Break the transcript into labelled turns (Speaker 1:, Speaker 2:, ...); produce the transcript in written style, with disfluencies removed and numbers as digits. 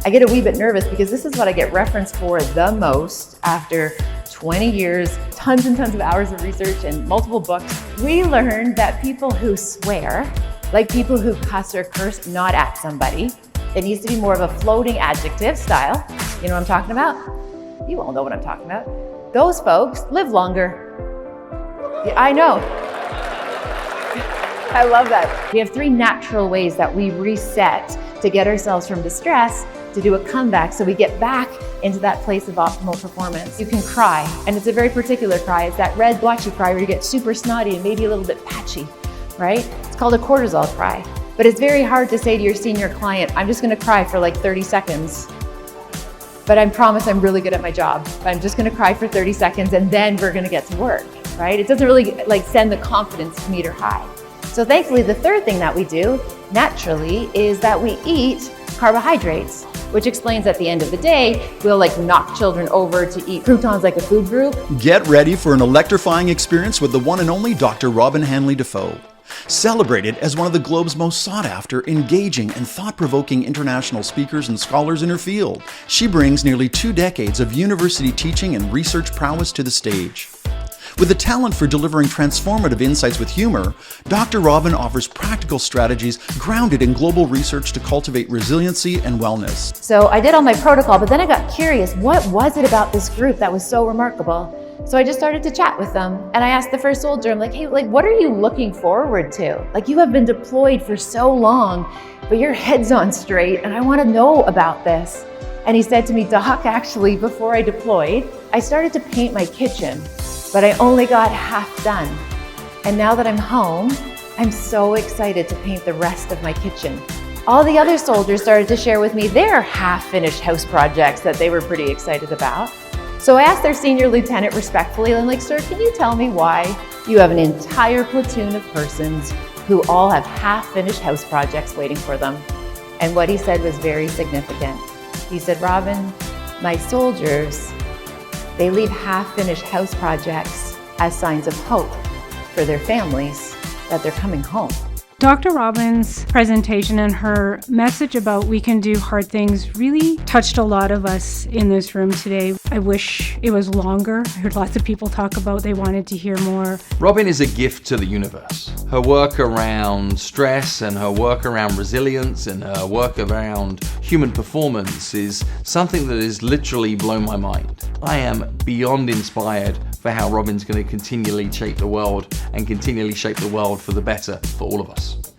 Speaker 1: I get a wee bit nervous because this is what I get referenced for the most after 20 years, tons and tons of hours of research and multiple books. We learned that people who swear, like people who cuss or curse not at somebody, it needs to be more of a floating adjective style. You know what I'm talking about? You all know what I'm talking about. Those folks live longer. Yeah, I know. I love that. We have 3 natural ways that we reset to get ourselves from distress to do a comeback so we get back into that place of optimal performance. You can cry, and it's a very particular cry. It's that red blotchy cry where you get super snotty and maybe a little bit patchy, right? It's called a cortisol cry. But it's very hard to say to your senior client, I'm just gonna cry for like 30 seconds. But I promise I'm really good at my job. I'm just gonna cry for 30 seconds and then we're gonna get to work, right? It doesn't really like send the confidence meter high. So thankfully, the third thing that we do naturally is that we eat carbohydrates, which explains at the end of the day, we'll like knock children over to eat croutons like a food group.
Speaker 2: Get ready for an electrifying experience with the one and only Dr. Robyne Hanley-Dafoe. Celebrated as one of the globe's most sought-after, engaging, and thought-provoking international speakers and scholars in her field, she brings nearly 2 decades of university teaching and research prowess to the stage. With a talent for delivering transformative insights with humor, Dr. Robyne offers practical strategies grounded in global research to cultivate resiliency and wellness.
Speaker 1: So I did all my protocol, but then I got curious, what was it about this group that was so remarkable? So I just started to chat with them, and I asked the first soldier, I'm like, hey, what are you looking forward to? Like, you have been deployed for so long, but your head's on straight, and I want to know about this. And he said to me, Doc, actually, before I deployed, I started to paint my kitchen, but I only got half done. And now that I'm home, I'm so excited to paint the rest of my kitchen. All the other soldiers started to share with me their half-finished house projects that they were pretty excited about. So I asked their senior lieutenant respectfully, I'm like, sir, can you tell me why you have an entire platoon of persons who all have half-finished house projects waiting for them? And what he said was very significant. He said, Robyne, my soldiers, they leave half-finished house projects as signs of hope for their families that they're coming home.
Speaker 3: Dr. Robyne's presentation and her message about we can do hard things really touched a lot of us in this room today. I wish it was longer. I heard lots of people talk about they wanted to hear more.
Speaker 4: Robyne is a gift to the universe. Her work around stress and her work around resilience and her work around human performance is something that has literally blown my mind. I am beyond inspired for how Robyne's going to continually shape the world and continually shape the world for the better for all of us.